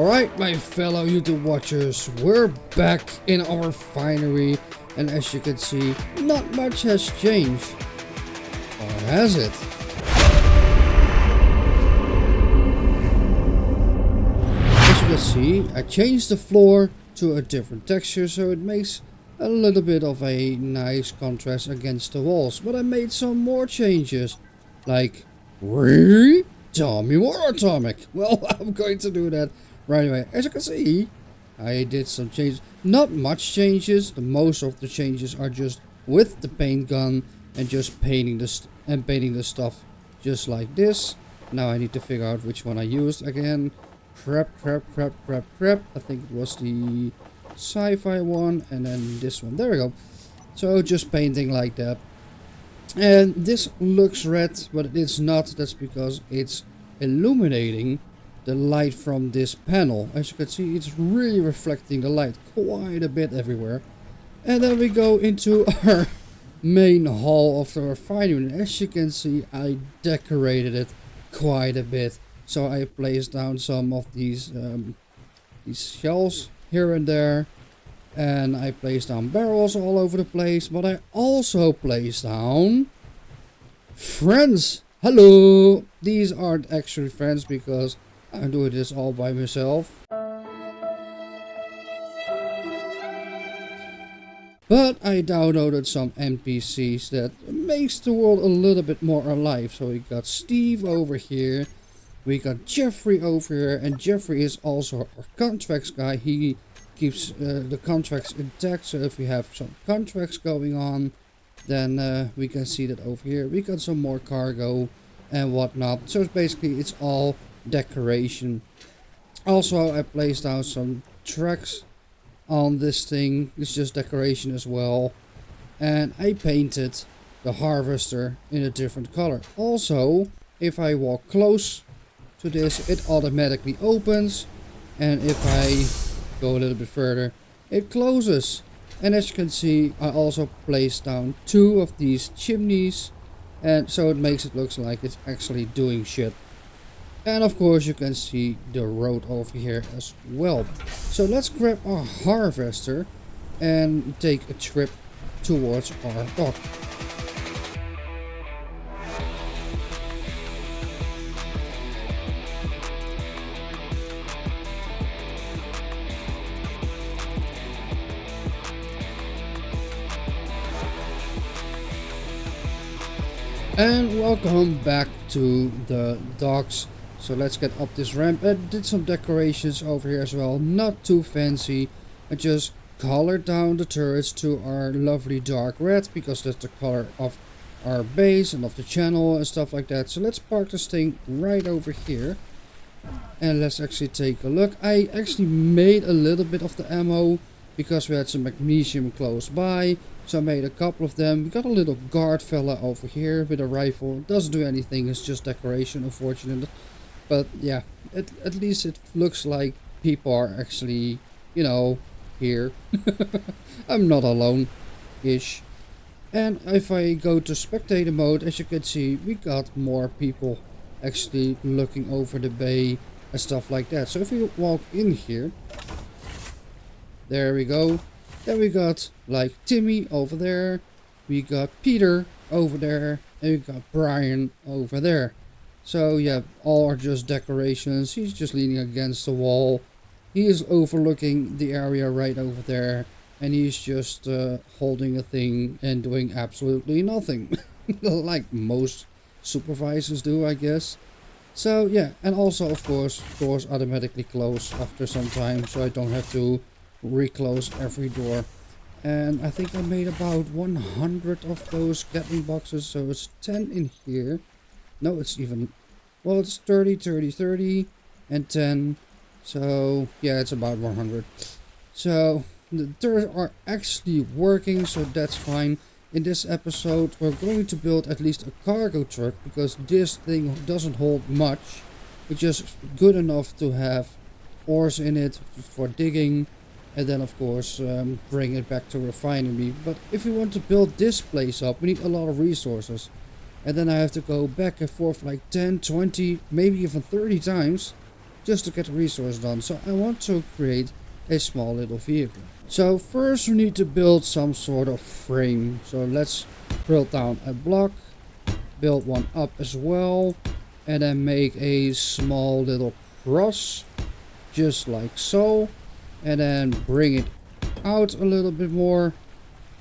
Alright, my fellow YouTube watchers, we're back in our refinery, and as you can see, not much has changed. Or has it? As you can see, I changed the floor to a different texture, so it makes a little bit of a nice contrast against the walls. But I made some more changes, like, really? Tell me more, Atomic. Well, I'm going to do that right away. As you can see, I did some changes. Not much changes. The most of the changes are just with the paint gun and just painting the stuff just like this. Now I need to figure out which one I used again. Crap. I think it was the sci-fi one, and then this one. There we go. So just painting like that. And this looks red, but it is not. That's because it's illuminating the light from this panel. As you can see, it's really reflecting the light quite a bit everywhere. And then we go into our main hall of the refinery. And as you can see, I decorated it quite a bit. So I placed down some of these shells here and there. And I placed down barrels all over the place. But I also placed down friends. Hello! These aren't actually friends because I'm doing this all by myself. But I downloaded some NPCs that makes the world a little bit more alive. So we got Steve over here. We got Jeffrey over here. And Jeffrey is also our contracts guy. He keeps the contracts intact. So if we have some contracts going on, then we can see that over here. We got some more cargo and whatnot. So it's all decoration. Also, I placed down some tracks on this thing. It's just decoration as well. And I painted the harvester in a different color. Also, if I walk close to this, it automatically opens. And if I go a little bit further, it closes. And as you can see, I also placed down 2 of these chimneys. And so it makes it look like it's actually doing shit. And of course you can see the road over here as well. So let's grab our harvester and take a trip towards our dock. And welcome back to the docks. So let's get up this ramp. I did some decorations over here as well. Not too fancy. I just colored down the turrets to our lovely dark red, because that's the color of our base and of the channel and stuff like that. So let's park this thing right over here. And let's actually take a look. I actually made a little bit of the ammo because we had some magnesium close by. So I made a couple of them. We got a little guard fella over here with a rifle. Doesn't do anything, it's just decoration, unfortunately. But yeah, at least it looks like people are actually, you know, here. I'm not alone-ish. And if I go to spectator mode, as you can see, we got more people actually looking over the bay and stuff like that. So if we walk in here, there we go. Then we got like Timmy over there, we got Peter over there, and we got Brian over there. So yeah, all are just decorations. He's just leaning against the wall. He is overlooking the area right over there, and he's just holding a thing and doing absolutely nothing. Like most supervisors do, I guess. So yeah, and also of course doors automatically close after some time, so I don't have to reclose every door. And I think I made about 100 of those Gatling boxes, so it's 10 in here. No, it's even, well, it's 30, 30, 30 and 10. So yeah, it's about 100. So the doors are actually working, so that's fine. In this episode we're going to build at least a cargo truck, because this thing doesn't hold much. It's just good enough to have ores in it for digging. And then of course bring it back to refinery. But if we want to build this place up, we need a lot of resources. And then I have to go back and forth like 10, 20, maybe even 30 times just to get the resource done. So I want to create a small little vehicle. So first we need to build some sort of frame. So let's build down a block, build one up as well, and then make a small little cross, just like so, and then bring it out a little bit more,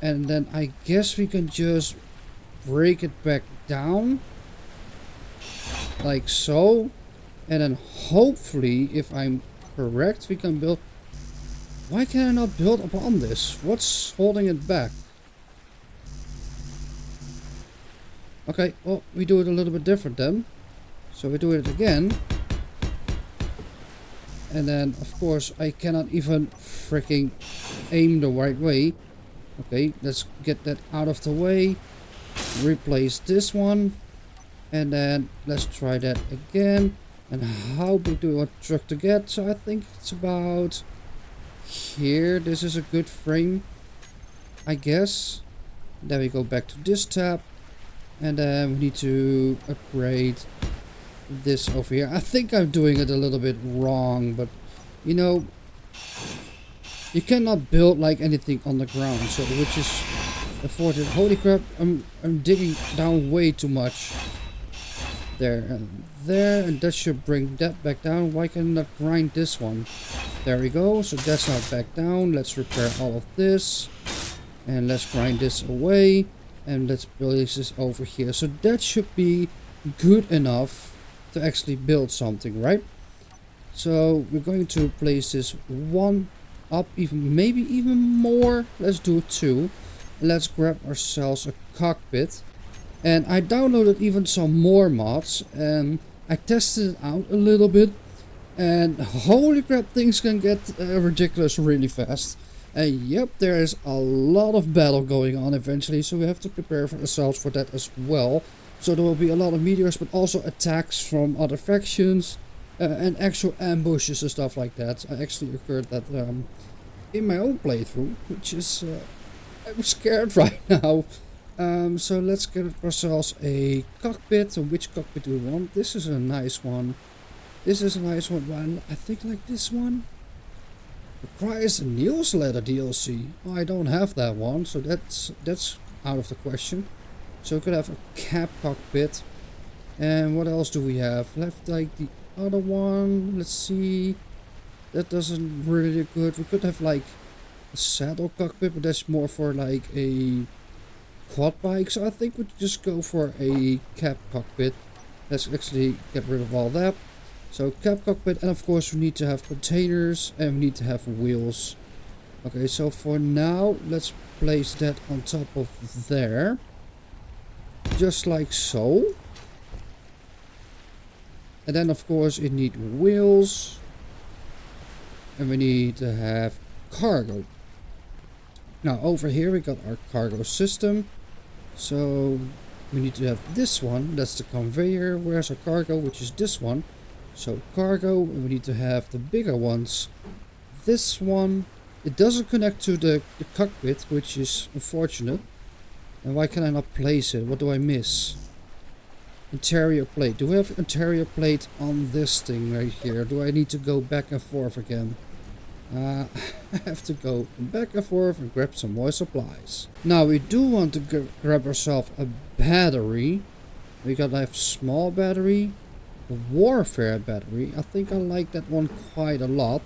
and then I guess we can just break it back down like so, and then hopefully, if I'm correct, we can build. Why can I not build upon this? What's holding it back? Okay, well, we do it a little bit different then. So we do it again. And then, of course, I cannot even freaking aim the right way. Okay, let's get that out of the way. Replace this one. And then let's try that again. And how big do we want the truck to get? So I think it's about here. This is a good frame, I guess. Then we go back to this tab. And then we need to upgrade this over here. I think I'm doing it a little bit wrong, but you know, you cannot build like anything on the ground, so which is unfortunate. Holy crap, I'm digging down way too much. There and there, and that should bring that back down. Why can I not grind this one? There we go, so that's now back down. Let's repair all of this, and let's grind this away, and let's place this over here. So that should be good enough to actually build something, right? So we're going to place this one up, even maybe even more. Let's do two. Let's grab ourselves a cockpit, and I downloaded even some more mods, and I tested it out a little bit, and holy crap, things can get ridiculous really fast. And yep, there is a lot of battle going on eventually, so we have to prepare for ourselves for that as well. So there will be a lot of meteors, but also attacks from other factions, and actual ambushes and stuff like that. I actually occurred that in my own playthrough, which is I'm scared right now. So let's get ourselves a cockpit. So which cockpit do we want? This is a nice one. This is a nice one. I think like this one. Requires a newsletter DLC. Oh, I don't have that one, so that's out of the question. So we could have a cab cockpit. And what else do we have? Left like the other one. Let's see. That doesn't really look good. We could have like a saddle cockpit, but that's more for like a quad bike. So I think we'd just go for a cab cockpit. Let's actually get rid of all that. So cab cockpit, and of course we need to have containers and we need to have wheels. Okay, so for now let's place that on top of there. Just like so. And then of course it needs wheels. And we need to have cargo. Now over here we got our cargo system. So we need to have this one. That's the conveyor. Where's our cargo? Which is this one. So cargo, and we need to have the bigger ones. This one. It doesn't connect to the cockpit, which is unfortunate. And why can I not place it? What do I miss? Interior plate. Do we have interior plate on this thing right here? Do I need to go back and forth again? I have to go back and forth and grab some more supplies. Now we do want to grab ourselves a battery. We gotta have small battery. A warfare battery. I think I like that one quite a lot.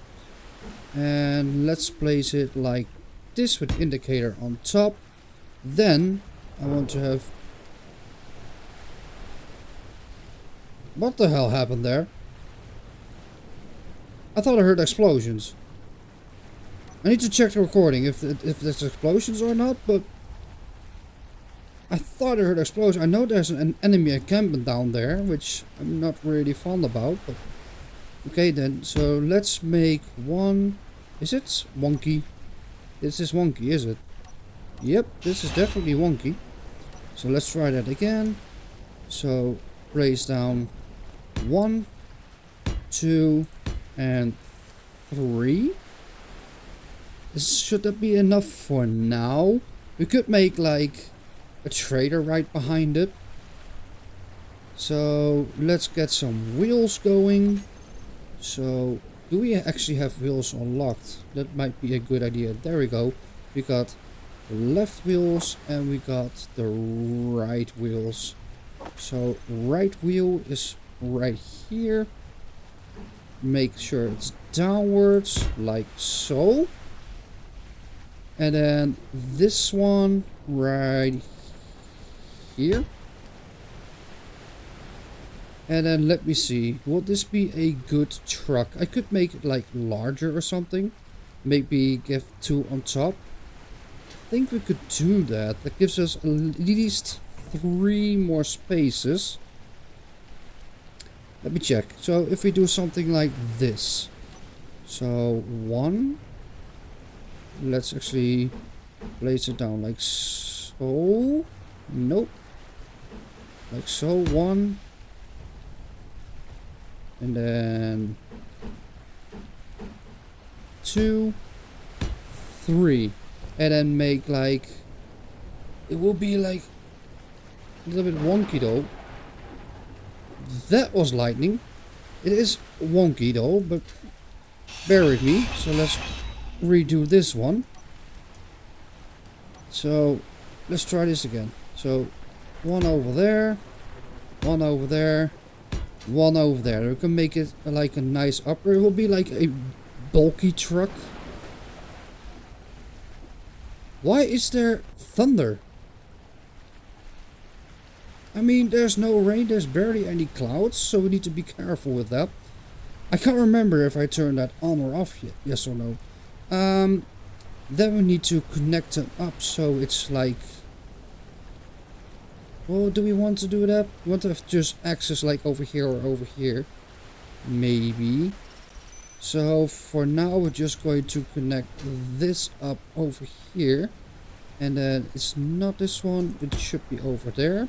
And let's place it like this with indicator on top. Then I want to have... What the hell happened there? I thought I heard explosions. I need to check the recording if there's explosions or not, but I thought I heard explosions. I know there's an enemy encampment down there, which I'm not really fond about, but okay then. So let's make one. Is it wonky? This is wonky, is it? Yep, this is definitely wonky. So let's try that again. So place down 1, 2, and 3. Should that be enough for now? We could make like a trader right behind it. So let's get some wheels going. So, do we actually have wheels unlocked? That might be a good idea. There we go. We got the left wheels and we got the right wheels. So, right wheel is right here. Make sure it's downwards, like so. And then this one right here. And then let me see, will this be a good truck? I could make it like larger or something. Maybe give 2 on top. I think we could do that. That gives us at least 3 more spaces. Let me check. So if we do something like this. So 1. Let's actually place it down like so. Nope. Like so. 1. And then 2, 3. And then make like, it will be like a little bit wonky though. That was lightning. It is wonky though, but bear with me. So let's redo this one. So let's try this again. So 1 over there, 1 over there, 1 over there. We can make it like a nice upper. It will be like a bulky truck. Why is there thunder? I mean, there's no rain, there's barely any clouds, so we need to be careful with that. I can't remember if I turned that on or off yet, yes or no. Then we need to connect them up, so it's like... Well, do we want to do that? We want to have just access like over here or over here. Maybe. So for now we're just going to connect this up over here. And then it's not this one, it should be over there.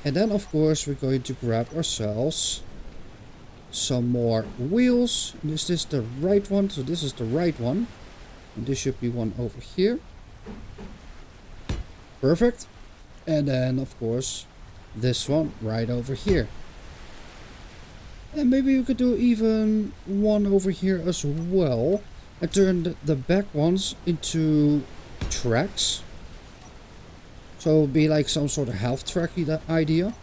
And then of course we're going to grab ourselves some more wheels. And is this the right one? So this is the right one. And this should be one over here. Perfect. And then of course this one right over here. And maybe we could do even one over here as well. And turn the back ones into tracks. So it'll be like some sort of half tracky idea.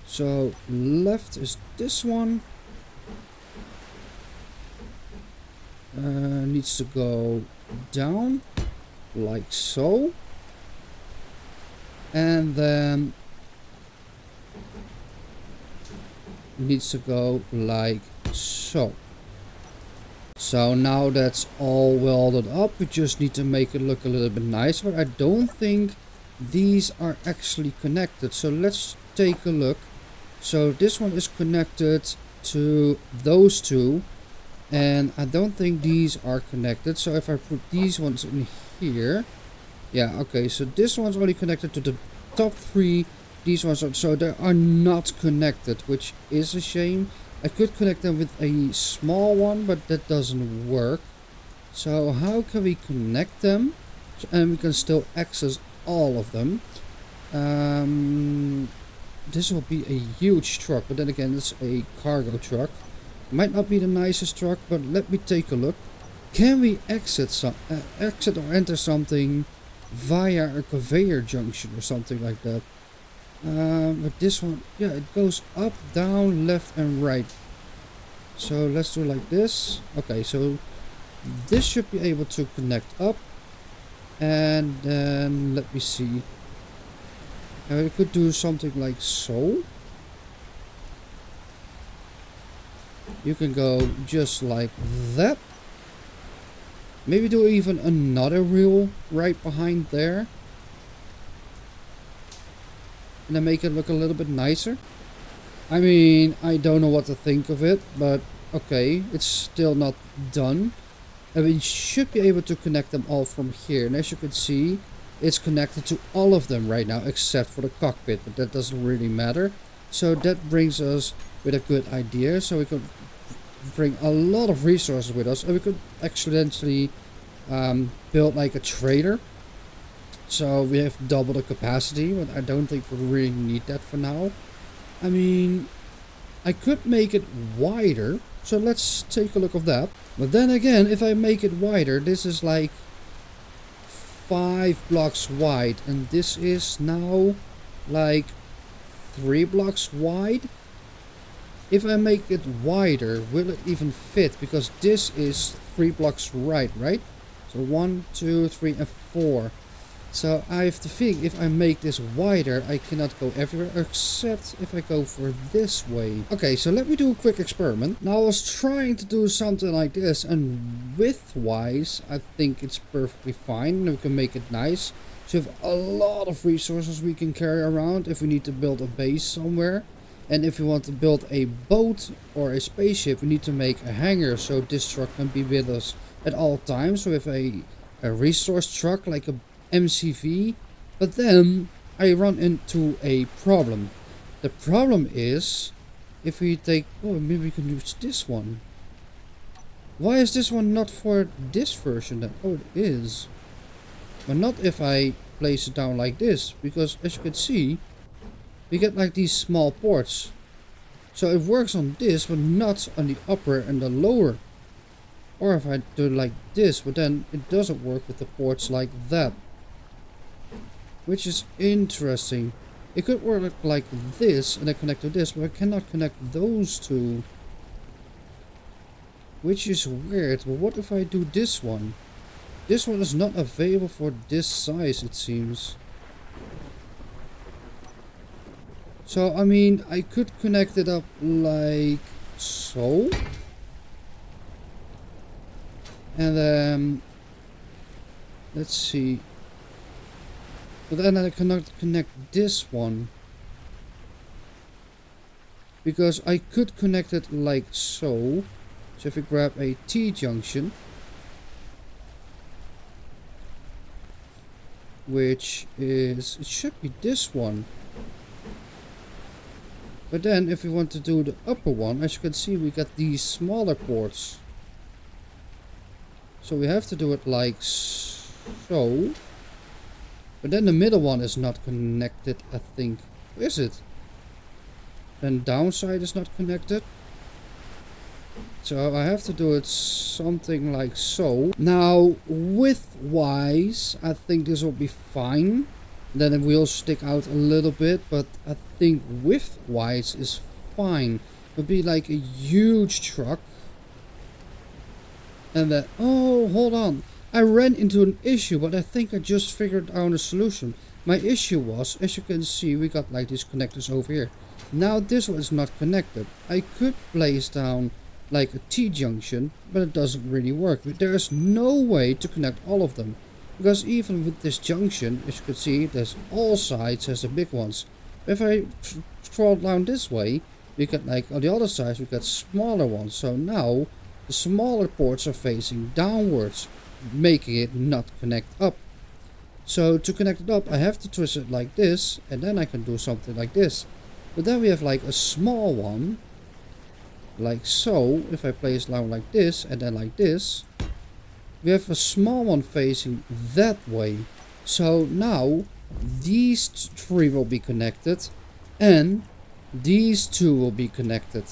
So left is this one. Needs to go down like so. And then needs to go like so. So now that's all welded up. We just need to make it look a little bit nicer. But I don't think these are actually connected. So let's take a look. So this one is connected to those two. And I don't think these are connected. So if I put these ones in here. Yeah, okay. So this one's only connected to the top 3. These ones are, so they are not connected, which is a shame. I could connect them with a small one, but that doesn't work. So how can we connect them? And we can still access all of them. This will be a huge truck, but then again, it's a cargo truck. Might not be the nicest truck, but let me take a look. Can we exit or enter something via a conveyor junction or something like that? But this one, yeah, it goes up, down, left and right. So let's do like this. Okay, so this should be able to connect up. And then let me see. We could do something like so. You can go just like that. Maybe do even another wheel right behind there. And then make it look a little bit nicer. I mean, I don't know what to think of it, but okay, it's still not done. And we should be able to connect them all from here. And as you can see, it's connected to all of them right now, except for the cockpit, but that doesn't really matter. So that brings us with a good idea. So we could bring a lot of resources with us, and we could accidentally build like a trader. So we have double the capacity, but I don't think we really need that for now. I mean, I could make it wider. So let's take a look at that. But then again, if I make it wider, this is like 5 blocks wide. And this is now like 3 blocks wide. If I make it wider, will it even fit? Because this is 3 blocks right? So 1, 2, 3, and 4. So I have to think, if I make this wider, I cannot go everywhere except if I go for this way. Okay, so let me do a quick experiment. Now I was trying to do something like this, and width-wise, I think it's perfectly fine. We can make it nice. So we have a lot of resources we can carry around if we need to build a base somewhere. And if we want to build a boat or a spaceship, we need to make a hangar so this truck can be with us at all times. So we have a resource truck like a MCV, but then I run into a problem. The problem is, if we take, oh, maybe we can use this one. Why is this one not for this version then? Oh, it is. But not if I place it down like this, because as you can see, we get like these small ports. So it works on this, but not on the upper and the lower. Or if I do it like this, but then it doesn't work with the ports like that. Which is interesting. It could work like this and then connect to this, but I cannot connect those two. Which is weird. But what if I do this one? This one is not available for this size, it seems. So, I mean, I could connect it up like so. And then, let's see. But then I cannot connect this one. Because I could connect it like so. So if we grab a T-junction. Which is, it should be this one. But then if we want to do the upper one, as you can see, we got these smaller ports. So we have to do it like so. But then the middle one is not connected, I think. Is it? Then downside is not connected. So I have to do it something like so. Now, width-wise, I think this will be fine. Then it will stick out a little bit, but I think width-wise is fine. It would be like a huge truck. And then, oh, hold on. I ran into an issue, but I think I just figured out a solution. My issue was, as you can see, we got like these connectors over here. Now this one is not connected. I could place down like a T-junction, but it doesn't really work. There is no way to connect all of them. Because even with this junction, as you can see, there's all sides has the big ones. If I scroll down this way, we got like on the other sides, we got smaller ones. So now the smaller ports are facing downwards, making it not connect up. So to connect it up, I have to twist it like this, and then I can do something like this. But then we have like a small one, like so. If I place it down like this and then like this, we have a small one facing that way. So now these three will be connected and these two will be connected.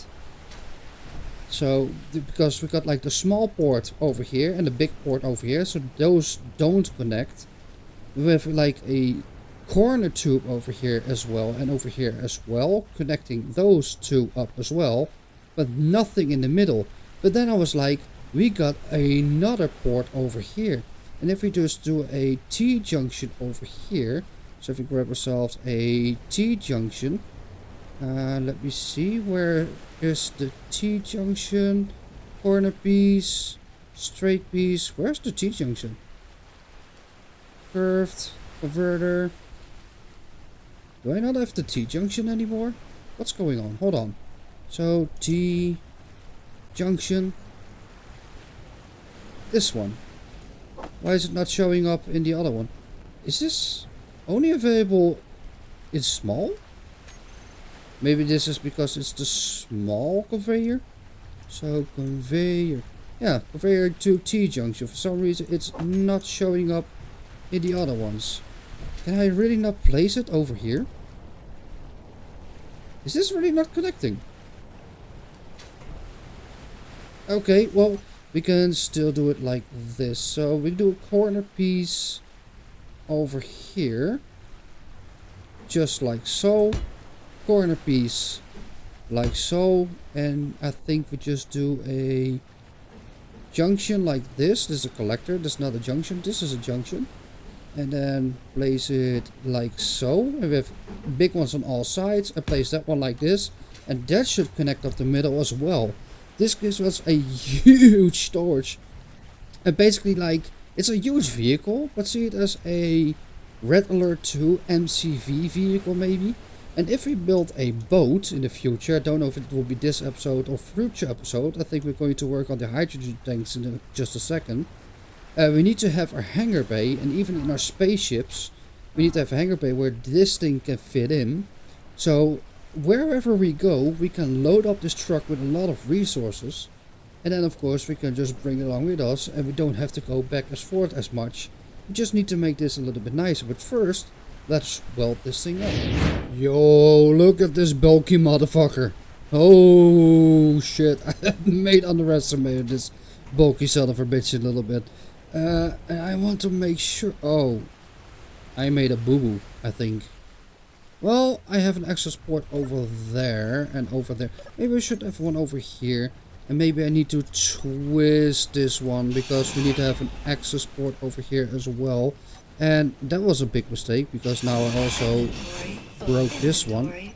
So because we got like the small port over here and the big port over here, so those don't connect. We have like a corner tube over here as well and over here as well, connecting those two up as well, but nothing in the middle. But then I was like, we got another port over here, and if we just do a T-junction over here, so if we grab ourselves a T-junction, let me see, where is the T-junction, corner piece, straight piece, where's the T-junction? Curved, converter. Do I not have the T-junction anymore? What's going on? Hold on. So T-junction. This one. Why is it not showing up in the other one? Is this only available in small? Maybe this is because it's the small conveyor. So conveyor. Yeah, conveyor to T-junction. For some reason it's not showing up in the other ones. Can I really not place it over here? Is this really not connecting? Okay, well, we can still do it like this. So we do a corner piece over here, just like so. Corner piece like so, and I think we just do a junction like this. This is a collector, this is not a junction, this is a junction. And then place it like so, and we have big ones on all sides. I place that one like this, and that should connect up the middle as well. This gives us a huge storage, and basically like it's a huge vehicle, but see it as a Red Alert 2 MCV vehicle maybe. And if we build a boat in the future, I don't know if it will be this episode or future episode. I think we're going to work on the hydrogen tanks in just a second. We need to have our hangar bay, and even in our spaceships, we need to have a hangar bay where this thing can fit in. So wherever we go, we can load up this truck with a lot of resources. And then of course we can just bring it along with us, and we don't have to go back and forth as much. We just need to make this a little bit nicer. But first, let's weld this thing up. Yo, look at this bulky motherfucker. Oh shit, I may underestimate this bulky son of a bitch a little bit. And I want to make sure... Oh, I made a boo-boo, I think. Well, I have an access port over there and over there. Maybe I should have one over here. And maybe I need to twist this one, because we need to have an access port over here as well. And that was a big mistake, because now I also broke this one.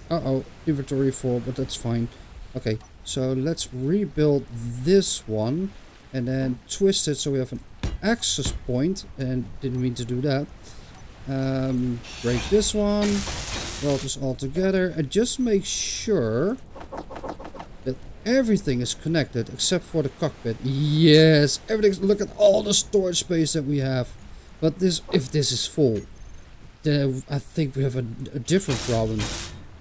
Uh-oh, inventory full, but that's fine. Okay, so let's rebuild this one. And then twist it so we have an access point. And didn't mean to do that. Break this one. Weld this all together. And just make sure that everything is connected except for the cockpit. Yes, everything's... Look at all the storage space that we have. But this, if this is full, then I think we have a different problem.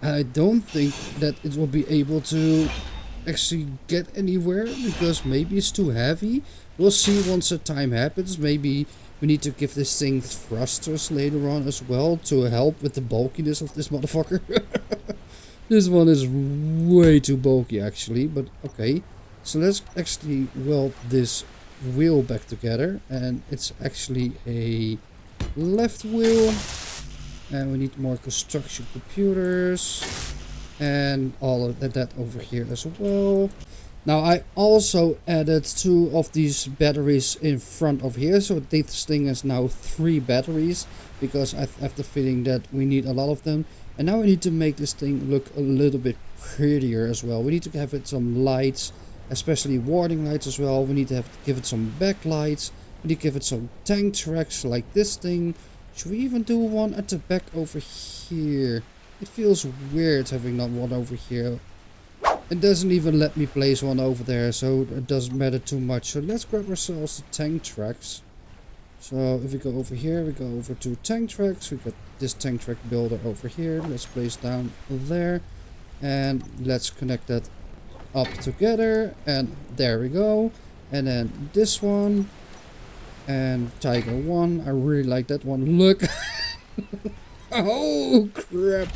I don't think that it will be able to actually get anywhere, because maybe it's too heavy. We'll see once the time happens. Maybe we need to give this thing thrusters later on as well to help with the bulkiness of this motherfucker. This one is way too bulky actually, but okay. So let's actually weld this wheel back together, and it's actually a left wheel, and we need more construction computers and all of that over here as well. Now I also added 2 of these batteries in front of here, so this thing is now 3 batteries, because I have the feeling that we need a lot of them. And now we need to make this thing look a little bit prettier as well. We need to have it some lights, especially warning lights as well. We need to give it some backlights. We need to give it some tank tracks like this thing. Should we even do one at the back over here? It feels weird having not one over here. It doesn't even let me place one over there, so it doesn't matter too much. So let's grab ourselves the tank tracks. So if we go over here, we go over to tank tracks. We got this tank track builder over here. Let's place down there. And let's connect that up together. And there we go. And then this one. And Tiger 1. I really like that one. Look. Oh, crap.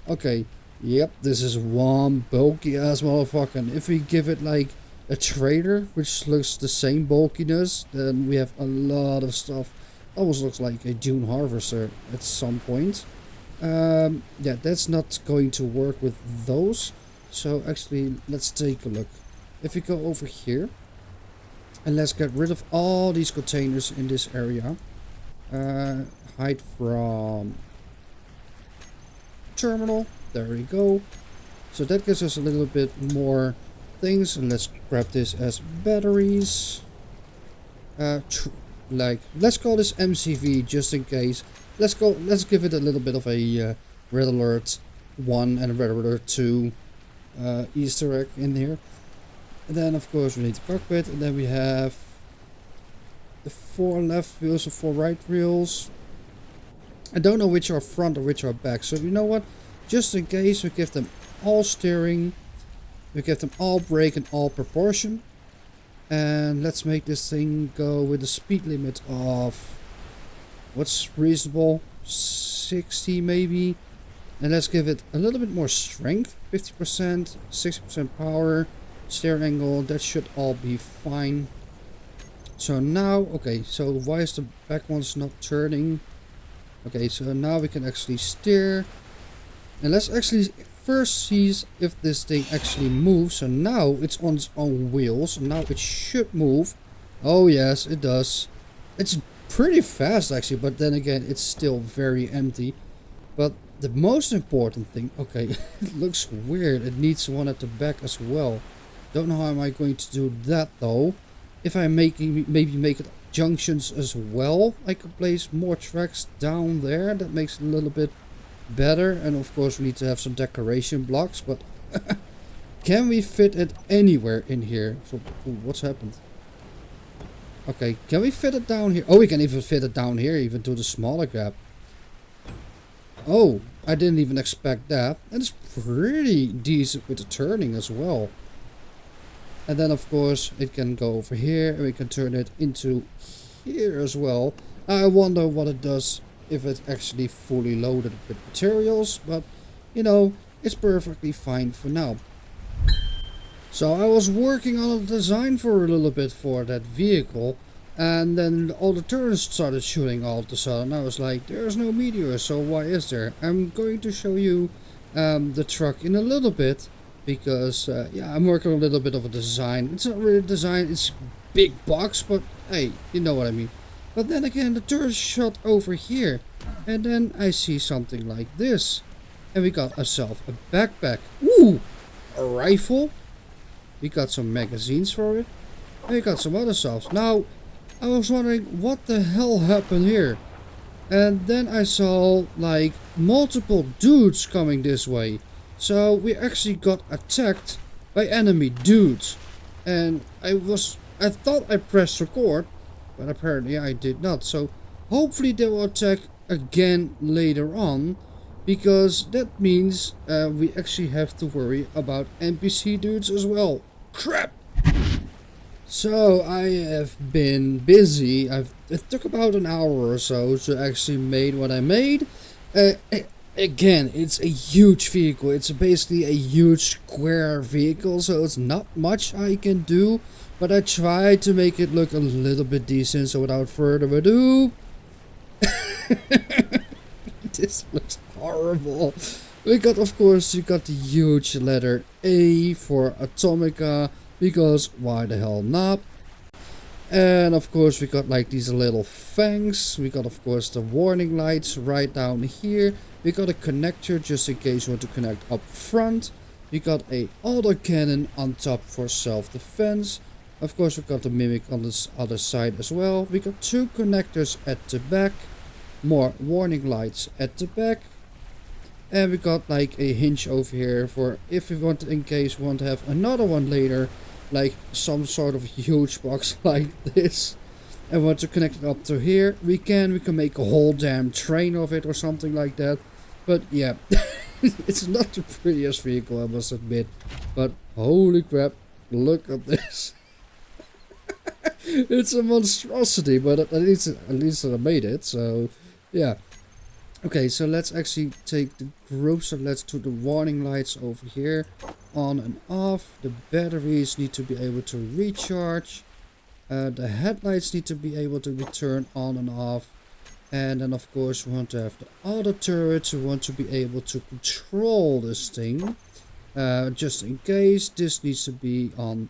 Okay. Yep, this is one bulky ass motherfucker. And if we give it like a trailer, which looks the same bulkiness, then we have a lot of stuff. Almost looks like a Dune Harvester at some point. Yeah, that's not going to work with those. So actually, let's take a look. If we go over here, and let's get rid of all these containers in this area. Hide from terminal. There we go. So that gives us a little bit more things, and let's grab this as batteries. Let's call this MCV just in case. Let's give it a little bit of a Red Alert 1 and Red Alert 2 Easter egg in here. And then of course we need the cockpit, and then we have the 4 left wheels and 4 right wheels. I don't know which are front or which are back, so you know what? Just in case, we give them all steering, we give them all brake and all proportion. And let's make this thing go with a speed limit of, what's reasonable, 60 maybe. And let's give it a little bit more strength, 50%, 60% power, steer angle, that should all be fine. So now, okay, so why is the back one's not turning? Okay, so now we can actually steer. And let's actually first see if this thing actually moves. So now it's on its own wheels. And now it should move. Oh yes, it does. It's pretty fast actually, but then again, it's still very empty. But the most important thing, okay, it looks weird. It needs one at the back as well. Don't know how am I going to do that though. If I maybe make it junctions as well, I could place more tracks down there. That makes it a little bit better. And of course we need to have some decoration blocks, but can we fit it anywhere in here? So, ooh, what's happened? Okay, can we fit it down here? Oh, we can even fit it down here, even to the smaller gap. Oh, I didn't even expect that. And it's pretty decent with the turning as well. And then of course it can go over here and we can turn it into here as well. I wonder what it does if it's actually fully loaded with materials, but you know, it's perfectly fine for now. So I was working on a design for a little bit for that vehicle, and then all the turns started shooting all of a sudden. I was like, there's no meteor, so why is there? I'm going to show you the truck in a little bit. Because, yeah, I'm working on a little bit of a design. It's not really a design, it's big box, but hey, you know what I mean. But then again, the turret shot over here. And then I see something like this. And we got ourselves a backpack. Ooh! A rifle. We got some magazines for it. And we got some other stuff. Now, I was wondering what the hell happened here. And then I saw, like, multiple dudes coming this way. So we actually got attacked by enemy dudes. And I thought I pressed record, but apparently I did not. So hopefully they will attack again later on, because that means we actually have to worry about NPC dudes as well. Crap! So I have been busy. It took about an hour or so to actually make what I made. Again, it's a huge vehicle. It's basically a huge square vehicle, so it's not much I can do. But I tried to make it look a little bit decent, so without further ado... This looks horrible. We got, of course, you got the huge letter A for AtomicA, because why the hell not? And of course we got like these little fangs. We got of course the warning lights right down here. We got a connector just in case you want to connect up front. We got a auto cannon on top for self-defense. Of course we got the mimic on this other side as well. We got two connectors at the back. More warning lights at the back. And we got like a hinge over here for if we want, in case we want to have another one later. Like some sort of huge box like this, and want to connect it up to here, we can make a whole damn train of it or something like that. But yeah, it's not the prettiest vehicle, I must admit, but holy crap, look at this. It's a monstrosity, but at least I made it, so yeah. Okay, so let's actually take the group. So let's do the warning lights over here, on and off. The batteries need to be able to recharge. The headlights need to be able to be turned on and off. And then of course we want to have the auto turrets. We want to be able to control this thing. Just in case, this needs to be on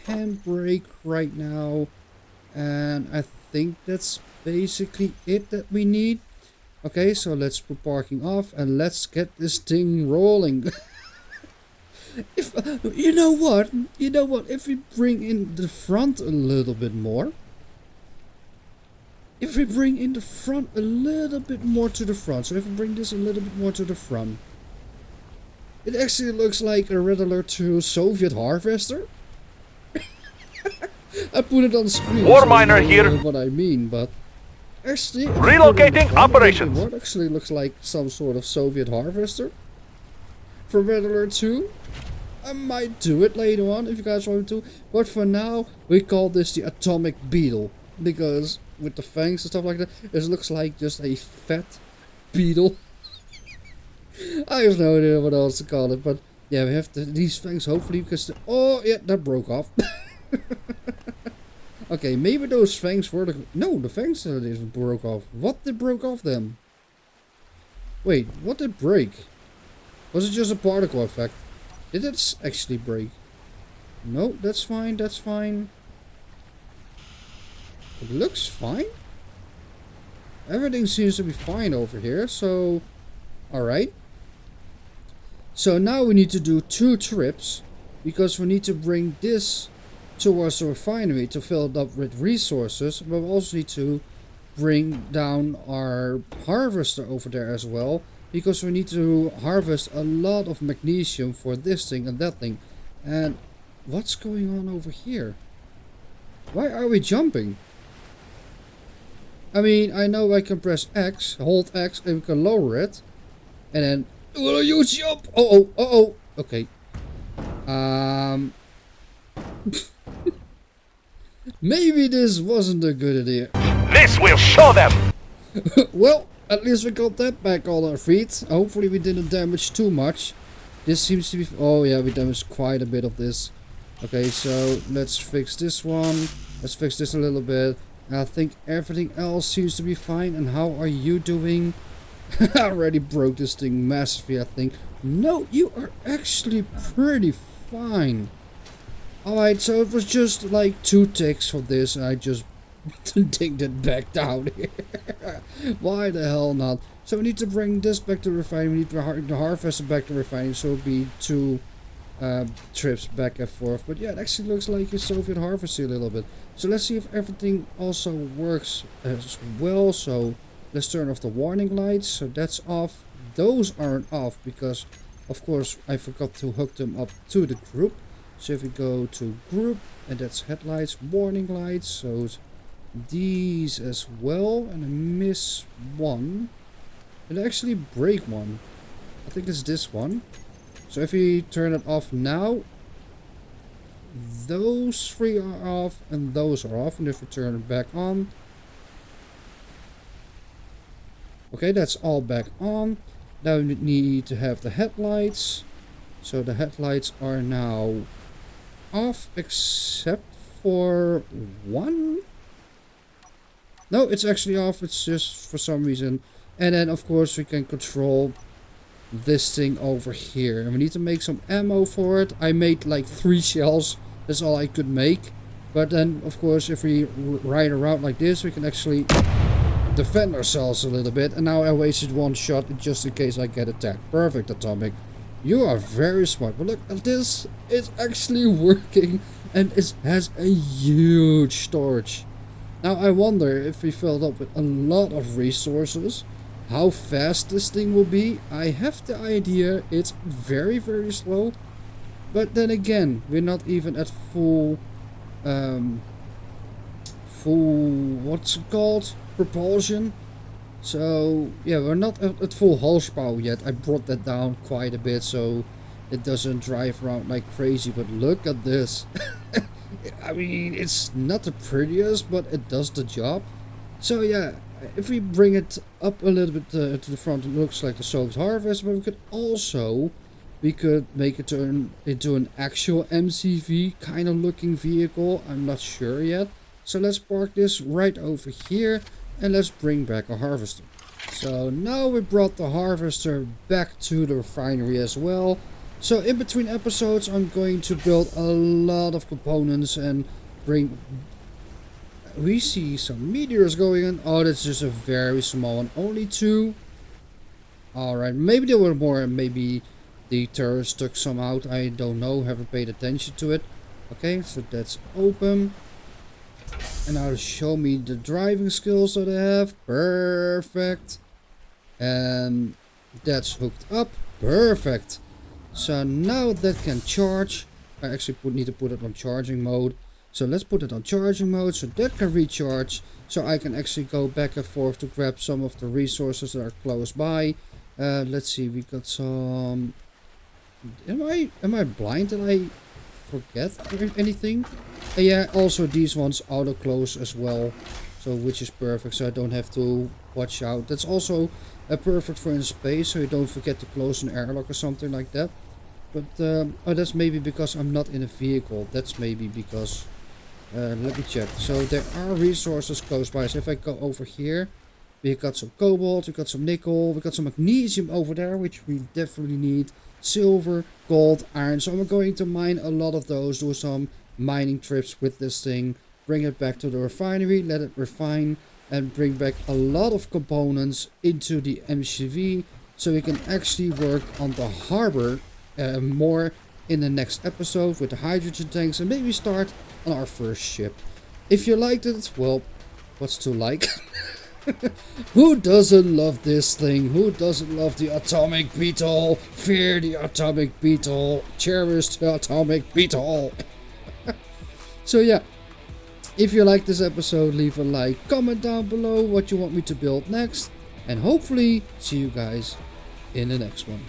handbrake right now. And I think that's basically it that we need. Okay, so let's put parking off and let's get this thing rolling. If you know what, if we bring in the front a little bit more. If we bring in the front a little bit more to the front. So if we bring this a little bit more to the front. It actually looks like a Red Alert 2 Soviet harvester. I put it on screen. War so miner you know here. what I mean, but actually, Relocating operations. What actually looks like some sort of Soviet harvester from Red Alert 2. I might do it later on if you guys want to, but for now we call this the atomic beetle, because with the fangs and stuff like that, it looks like just a fat beetle. I have no idea what else to call it, but Yeah, we have these things hopefully because oh yeah, that broke off. Okay, maybe those fangs were the no, the fangs that broke off. What did broke off then? Wait, what did break? Was it just a particle effect? Did it actually break? No, that's fine. That's fine. It looks fine. Everything seems to be fine over here. So, all right. So now we need to do 2 trips because we need to bring this towards the refinery to fill it up with resources, but we also need to bring down our harvester over there as well because we need to harvest a lot of magnesium for this thing and that thing. And what's going on over here? Why are we jumping? I mean, I know I can press X, hold X, and we can lower it, and then will you jump? Oh. Okay. Maybe this wasn't a good idea. This will show them! Well, at least we got that back on our feet. Hopefully we didn't damage too much. This seems to be... Oh yeah, we damaged quite a bit of this. Okay, so let's fix this one. Let's fix this a little bit. I think everything else seems to be fine. And how are you doing? I already broke this thing massively, I think. No, you are actually pretty fine. Alright, so it was just like 2 ticks for this and I just digged it back down here. Why the hell not? So we need to bring this back to refining. We need to harvest it back to refining, so it'll be 2 trips back and forth. But yeah, it actually looks like a Soviet harvesting a little bit. So let's see if everything also works as well. So let's turn off the warning lights. So that's off. Those aren't off because, of course, I forgot to hook them up to the group. So if we go to group, and that's headlights, warning lights, so these as well, and I miss one. It actually break one. I think it's this one. So if we turn it off now, those 3 are off and those are off. And if we turn it back on, okay, that's all back on. Now we need to have the headlights. So the headlights are now off except for one. No, it's actually off. It's just for some reason. And then of course we can control this thing over here. And we need to make some ammo for it. I made like 3 shells. That's all I could make. But then of course if we ride around like this, we can actually defend ourselves a little bit. And now I wasted 1 shot just in case I get attacked. Perfect, Atomic. You are very smart. But look at this. It's actually working. And it has a huge storage. Now I wonder if we filled up with a lot of resources, how fast this thing will be. I have the idea it's very, very slow. But then again, we're not even at full, what's it called? Propulsion. So yeah, we're not at full horsepower yet. I brought that down quite a bit so it doesn't drive around like crazy. But look at this. I mean, it's not the prettiest, but it does the job. So yeah, if we bring it up a little bit to the front, it looks like the Soviet harvest. But we could make it turn into an actual MCV kind of looking vehicle. I'm not sure yet. So let's park this right over here and let's bring back a harvester. So now we brought the harvester back to the refinery as well. So in between episodes I'm going to build a lot of components and bring... We see some meteors going in. Oh, that's just a very small one. Only 2. Alright, maybe there were more and maybe the terrorists took some out. I don't know, haven't paid attention to it. Okay, so that's open. And now show me the driving skills that I have. Perfect. And that's hooked up. Perfect. So now that can charge. I actually need to put it on charging mode. So let's put it on charging mode so that can recharge. So I can actually go back and forth to grab some of the resources that are close by. Let's see, we got some... Am I blind? Did I forget anything? Yeah, also these ones auto close as well. So which is perfect, so I don't have to watch out. That's also perfect for in space, so you don't forget to close an airlock or something like that. But oh, that's maybe because I'm not in a vehicle. That's maybe because let me check. So there are resources close by. So if I go over here, we got some cobalt, we got some nickel, we got some magnesium over there, which we definitely need. Silver, gold, iron. So I'm going to mine a lot of those, do some mining trips with this thing, bring it back to the refinery, let it refine, and bring back a lot of components into the MCV, so we can actually work on the harbor more in the next episode with the hydrogen tanks, and maybe start on our first ship. If you liked it, well, what's to like? Who doesn't love this thing? Who doesn't love the atomic beetle? Fear the atomic beetle. Cherish the atomic beetle. So yeah, if you like this episode, leave a like, comment down below what you want me to build next, and hopefully see you guys in the next one.